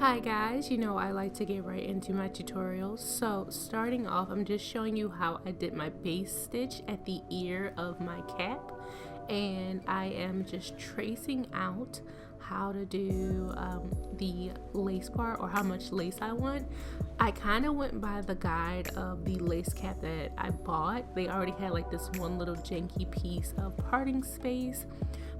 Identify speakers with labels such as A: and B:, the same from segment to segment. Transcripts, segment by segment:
A: Hi guys, you know I like to get right into my tutorials. So starting off, I'm just showing you how I did my base stitch at the ear of my cap, and I am just tracing out how to do the lace part, or how much lace I want. I kind of went by the guide of the lace cap that I bought. They already had like this one little janky piece of parting space,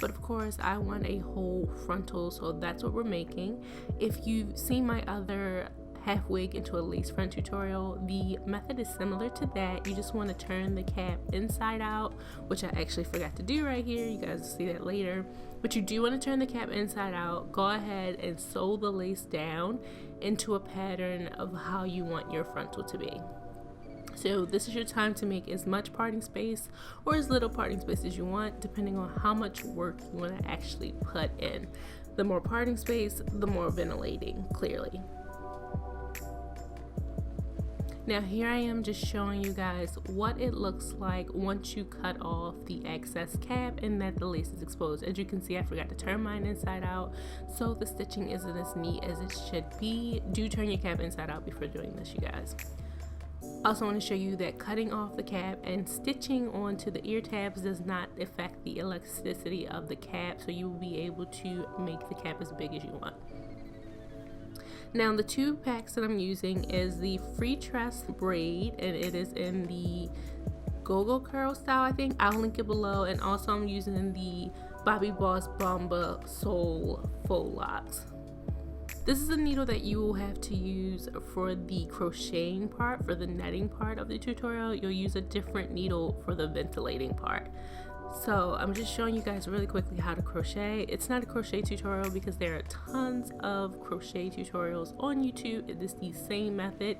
A: but of course I want a whole frontal, so that's what we're making. If you've seen my other half wig into a lace front tutorial, the method is similar to that. You just want to turn the cap inside out, which I actually forgot to do right here. You guys will see that later, but you do want to turn the cap inside out. Go ahead and sew the lace down into a pattern of how you want your frontal to be. So this is your time to make as much parting space or as little parting space as you want, depending on how much work you want to actually put in. The more parting space, the more ventilating, clearly. Now here I am just showing you guys what it looks like once you cut off the excess cap and that the lace is exposed. As you can see, I forgot to turn mine inside out, so the stitching isn't as neat as it should be. Do turn your cap inside out before doing this, you guys. Also want to show you that cutting off the cap and stitching onto the ear tabs does not affect the elasticity of the cap, so you will be able to make the cap as big as you want. Now the two packs that I'm using is the free tress braid, and it is in the go-go curl style, I think. I'll link it below. And also I'm using the Bobby Boss Bomba Soul Faux Locs. This is a needle that you will have to use for the crocheting part. For the netting part of the tutorial, you'll use a different needle for the ventilating part. So I'm just showing you guys really quickly how to crochet. It's not a crochet tutorial because there are tons of crochet tutorials on YouTube. It is the same method.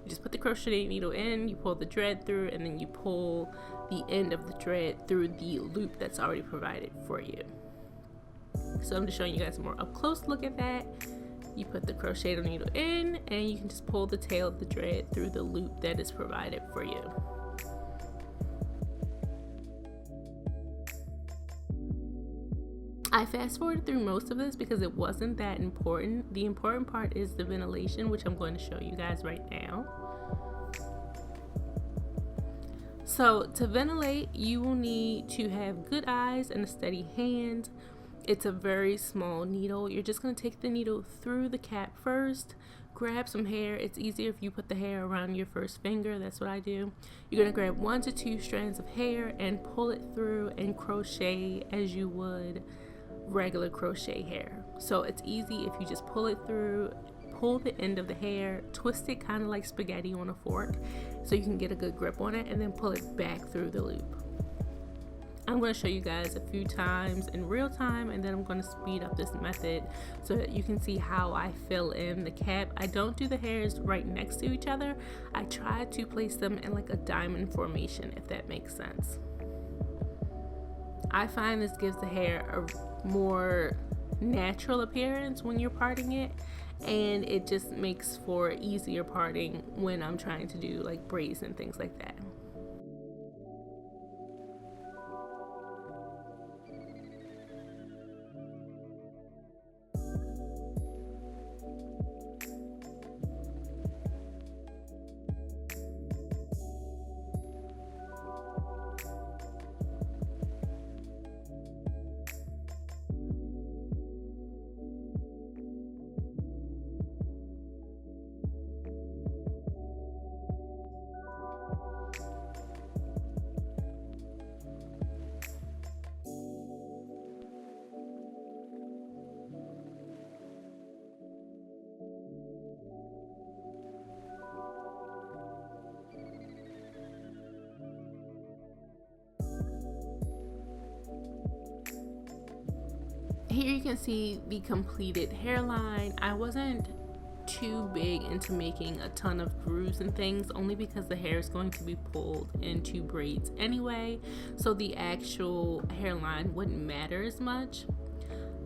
A: You just put the crochet needle in, you pull the thread through, and then you pull the end of the thread through the loop that's already provided for you. So I'm just showing you guys a more up close look at that. You put the crochet needle in, and you can just pull the tail of the thread through the loop that is provided for you. I fast forwarded through most of this because it wasn't that important. The important part is the ventilation, which I'm going to show you guys right now. So to ventilate, you will need to have good eyes and a steady hand. It's a very small needle. You're just going to take the needle through the cap first, grab some hair. It's easier if you put the hair around your first finger. That's what I do. You're going to grab 1 to 2 strands of hair and pull it through and crochet as you would regular crochet hair. So it's easy if you just pull it through, pull the end of the hair, twist it kind of like spaghetti on a fork so you can get a good grip on it, and then pull it back through the loop. I'm going to show you guys a few times in real time, and then I'm going to speed up this method so that you can see how I fill in the cap. I don't do the hairs right next to each other. I try to place them in like a diamond formation, if that makes sense. I find this gives the hair a more natural appearance when you're parting it, and it just makes for easier parting when I'm trying to do like braids and things like that. Here you can see the completed hairline. I wasn't too big into making a ton of grooves and things, only because the hair is going to be pulled into braids anyway, so the actual hairline wouldn't matter as much.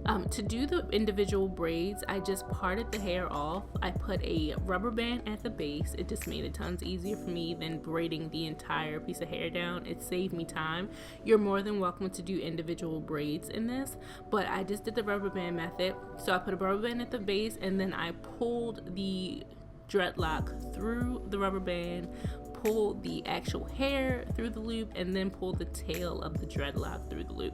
A: To do the individual braids, I just parted the hair off. I put a rubber band at the base. It just made it tons easier for me than braiding the entire piece of hair down. It saved me time. You're more than welcome to do individual braids in this, but I just did the rubber band method. So I put a rubber band at the base, and then I pulled the dreadlock through the rubber band, pulled the actual hair through the loop, and then pulled the tail of the dreadlock through the loop.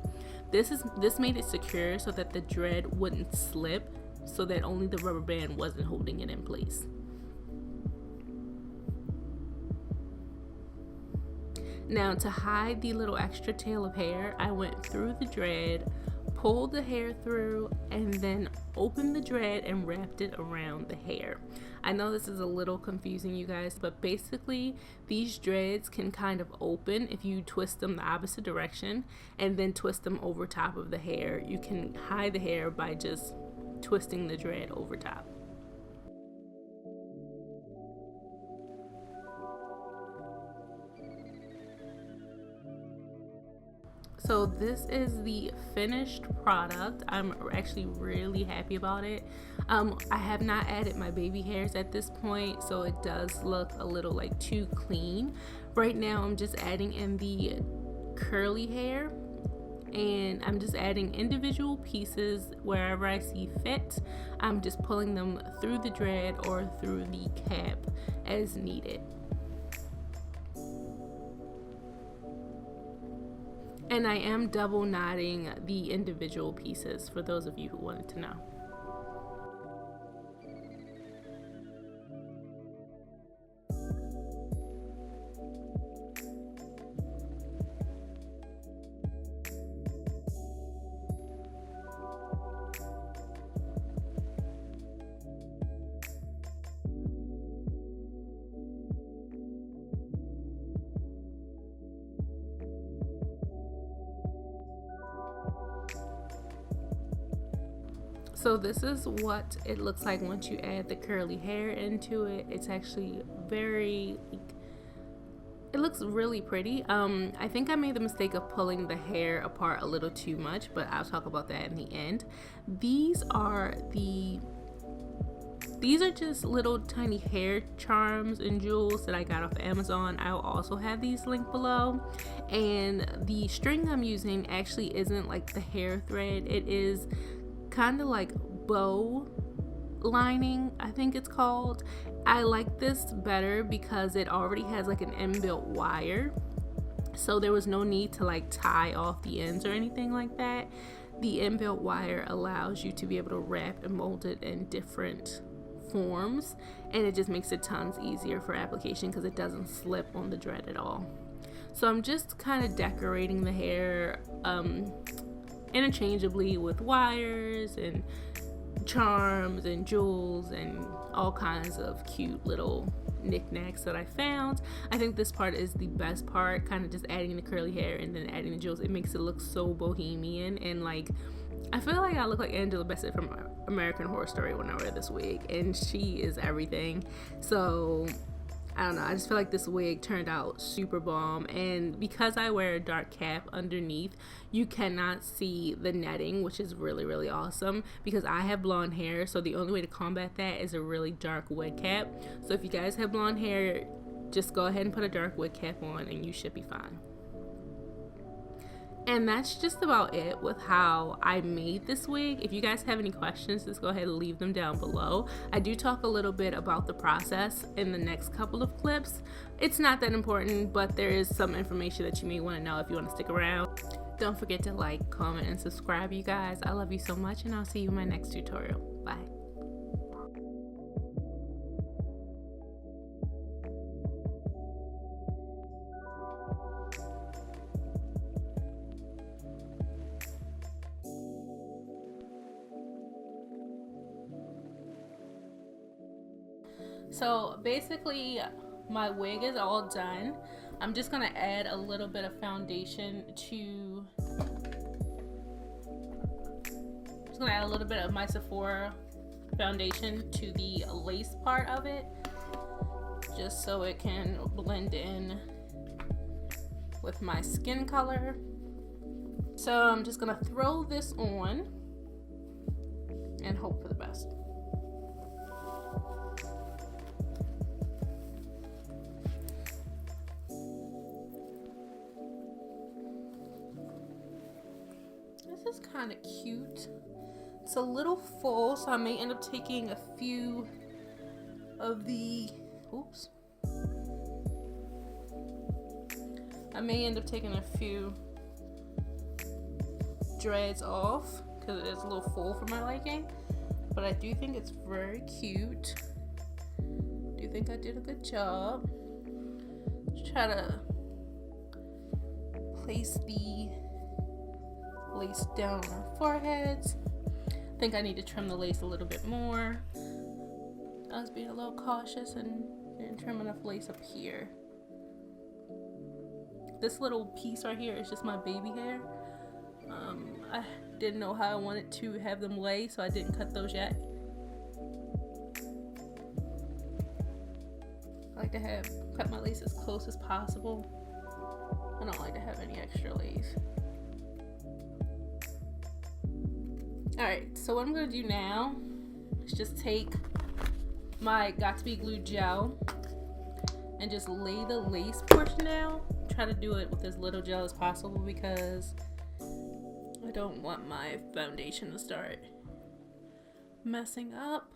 A: This made it secure so that the dread wouldn't slip, so that only the rubber band wasn't holding it in place. Now, to hide the little extra tail of hair, I went through the dread, pulled the hair through, and then opened the dread and wrapped it around the hair. I know this is a little confusing, you guys, but basically these dreads can kind of open if you twist them the opposite direction and then twist them over top of the hair. You can hide the hair by just twisting the dread over top. So this is the finished product. I'm actually really happy about it. I have not added my baby hairs at this point, so it does look a little like too clean. Right now I'm just adding in the curly hair, and I'm just adding individual pieces wherever I see fit. I'm just pulling them through the dread or through the cap as needed. And I am double knotting the individual pieces for those of you who wanted to know. So this is what it looks like once you add the curly hair into it. It's actually very, it looks really pretty. I think I made the mistake of pulling the hair apart a little too much, but I'll talk about that in the end. These are just little tiny hair charms and jewels that I got off Amazon. I'll also have these linked below. And the string I'm using actually isn't like the hair thread. It is kind of like bow lining, I think it's called. I like this better because it already has like an inbuilt wire, so there was no need to like tie off the ends or anything like that. The inbuilt wire allows you to be able to wrap and mold it in different forms, and it just makes it tons easier for application because it doesn't slip on the dread at all. So I'm just kind of decorating the hair interchangeably with wires and charms and jewels and all kinds of cute little knickknacks that I found. I think this part is the best part, kind of just adding the curly hair and then adding the jewels. It makes it look so bohemian, and like I feel like I look like Angela Bassett from American Horror Story when I wear this wig, and she is everything. So I don't know, I just feel like this wig turned out super bomb. And because I wear a dark cap underneath, you cannot see the netting, which is really, really awesome because I have blonde hair. So the only way to combat that is a really dark wig cap. So if you guys have blonde hair, just go ahead and put a dark wig cap on and you should be fine. And that's just about it with how I made this wig. If you guys have any questions, just go ahead and leave them down below. I do talk a little bit about the process in the next couple of clips. It's not that important, but there is some information that you may want to know if you want to stick around. Don't forget to like, comment, and subscribe, you guys. I love you so much, and I'll see you in my next tutorial. Bye. So basically my wig is all done. I'm just gonna add a little bit of foundation to, my Sephora foundation to the lace part of it, just so it can blend in with my skin color. So I'm just gonna throw this on. and hope for the best. This is kind of cute. It's a little full, so I may end up taking a few of the, oops. I may end up taking a few dreads off because it is a little full for my liking, but I do think it's very cute. I do think I did a good job. Just try to place the lace down on our foreheads. I think I need to trim the lace a little bit more. I was being a little cautious and didn't trim enough lace up here. This little piece right here is just my baby hair. I didn't know how I wanted to have them lay, so I didn't cut those yet. I like to cut my lace as close as possible. I don't like to have any extra lace. Alright, so what I'm going to do now is just take my Got2b glue gel and just lay the lace portion down. Try to do it with as little gel as possible because I don't want my foundation to start messing up.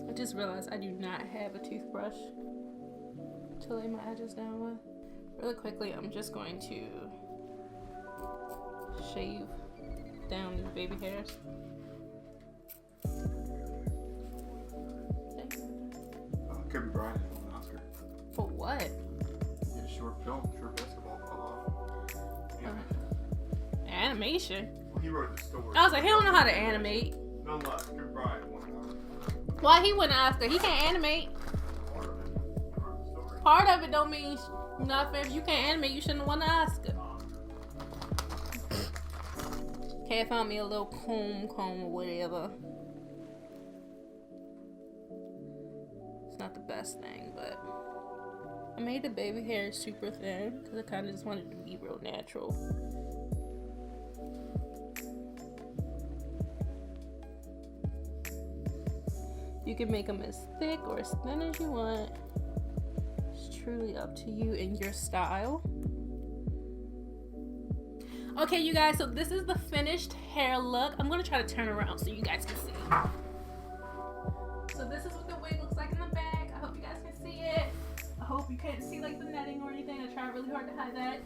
A: I just realized I do not have a toothbrush to lay my edges down with. Really quickly, I'm just going to shave down these baby hairs.
B: Kobe Bryant won an Oscar.
A: For what?
B: He did a short basketball fell off.
A: Animation?
B: Well, he wrote the story.
A: I was like, he don't know how to animate.
B: Nonetheless, Kobe Bryant won an Oscar.
A: Why he won an Oscar? He can't animate.
B: Part of it. He wrote the story.
A: Part of it don't mean nothing. If you can't animate, you shouldn't have won an Oscar. Okay, I found me a little comb or whatever. It's not the best thing, but I made the baby hair super thin because I kind of just wanted it to be real natural. You can make them as thick or as thin as you want. It's truly up to you and your style. Okay, you guys, so this is the finished hair look. I'm gonna try to turn around so you guys can see. So this is what the wig looks like in the back. I hope you guys can see it. I hope you can't see like the netting or anything. I tried really hard to hide that.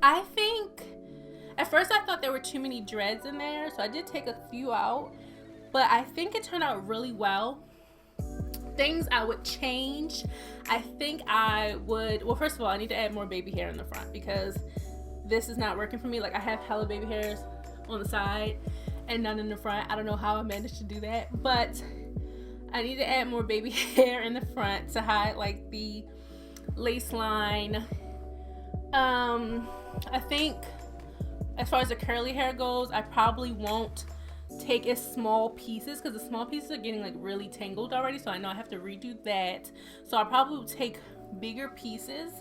A: I think at first I thought there were too many dreads in there, so I did take a few out, but I think it turned out really well. Things I would change, I think I would, well, first of all, I need to add more baby hair in the front because this is not working for me. Like, I have hella baby hairs on the side and none in the front. I don't know how I managed to do that, but I need to add more baby hair in the front to hide like the lace line. I think as far as the curly hair goes, I probably won't take as small pieces because the small pieces are getting like really tangled already, so I know I have to redo that. So I probably will take bigger pieces.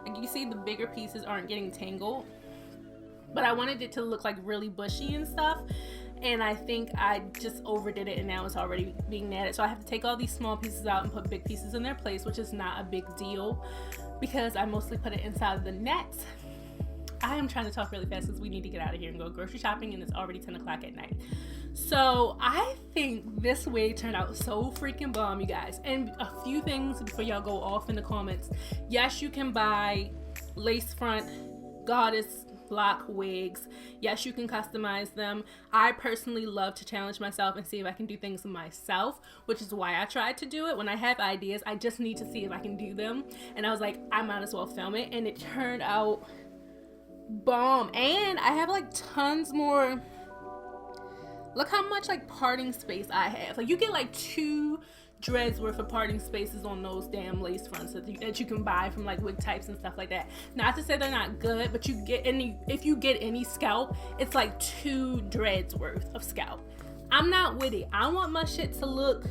A: Like you see, the bigger pieces aren't getting tangled, but I wanted it to look like really bushy and stuff, and I think I just overdid it and now it's already being natted. So I have to take all these small pieces out and put big pieces in their place, which is not a big deal because I mostly put it inside of the net. I am trying to talk really fast because we need to get out of here and go grocery shopping and it's already 10 o'clock at night. So I think this wig turned out so freaking bomb, you guys. And a few things before y'all go off in the comments. Yes, you can buy lace front goddess lock wigs. Yes, you can customize them. I personally love to challenge myself and see if I can do things myself, which is why I tried to do it. When I have ideas, I just need to see if I can do them. And I was like, I might as well film it. And it turned out bomb. And I have like tons more. Look how much like parting space I have. Like you get like 2 dreads worth of parting spaces on those damn lace fronts that you can buy from like wig types and stuff like that. Not to say they're not good, but you get any, if you get any scalp, it's like 2 dreads worth of scalp. I'm not with it. I want my shit to look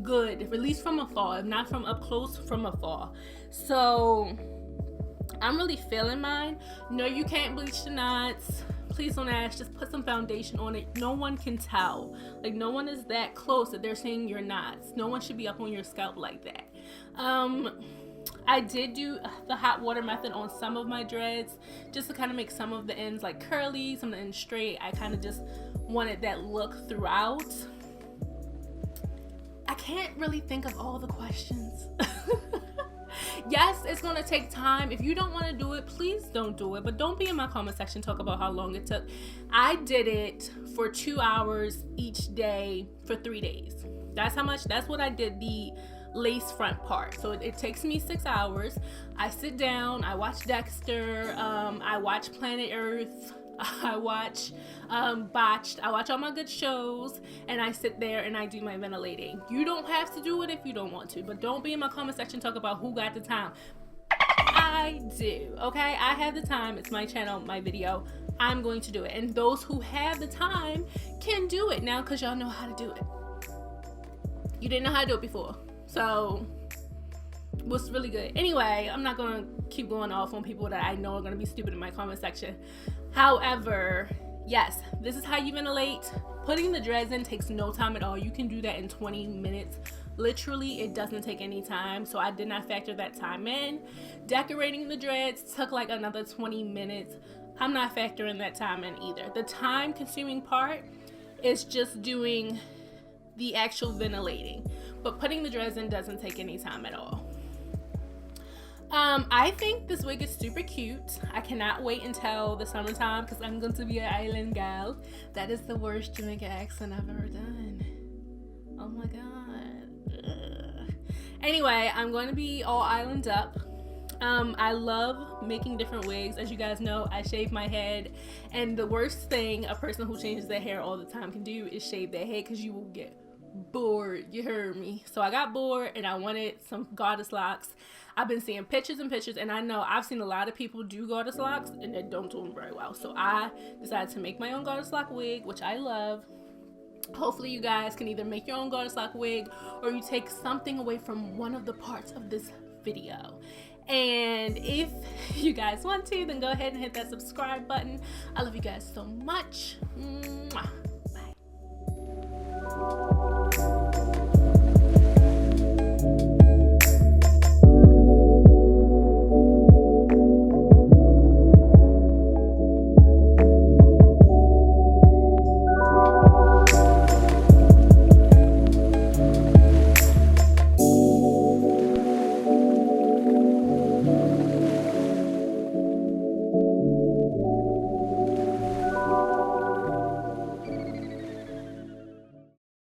A: good, at least from afar, if not from up close, from afar. So I'm really feeling mine. No, you can't bleach the knots. Please don't ask. Just put some foundation on it. No one can tell. Like, no one is that close that they're seeing your knots. No one should be up on your scalp like that. I did do the hot water method on some of my dreads just to kind of make some of the ends like curly, some of the ends straight. I kind of just wanted that look throughout. I can't really think of all the questions. Yes, it's gonna take time. If you don't want to do it, please don't do it. But don't be in my comment section talk about how long it took. I did it for 2 hours each day for 3 days. That's what I did the lace front part. So it takes me 6 hours. I sit down, I watch Dexter, I watch Planet Earth, I watch Botched, I watch all my good shows, and I sit there and I do my ventilating. You don't have to do it if you don't want to, but don't be in my comment section talk about who got the time. I do, okay? I have the time. It's my channel, my video. I'm going to do it. And those who have the time can do it now because y'all know how to do it. You didn't know how to do it before. So what's really good? Anyway, I'm not gonna keep going off on people that I know are gonna be stupid in my comment section. However, yes, this is how you ventilate. Putting the dreads in takes no time at all. You can do that in 20 minutes. Literally, it doesn't take any time. So I did not factor that time in. Decorating the dreads took like another 20 minutes. I'm not factoring that time in either. The time consuming part is just doing the actual ventilating. But putting the dreads in doesn't take any time at all. I think this wig is super cute. I cannot wait until the summertime because I'm going to be an island gal. That is the worst Jamaica accent I've ever done. Oh my god. Ugh. Anyway, I'm going to be all island up. I love making different wigs. As you guys know, I shave my head, and the worst thing a person who changes their hair all the time can do is shave their head because you will get bored. You heard me. So I got bored and I wanted some goddess locks. I've been seeing pictures and pictures, and I know I've seen a lot of people do goddess locks and they don't do them very well. So I decided to make my own goddess lock wig, which I love. Hopefully you guys can either make your own goddess lock wig or you take something away from one of the parts of this video. And if you guys want to, then go ahead and hit that subscribe button. I love you guys so much. Mwah.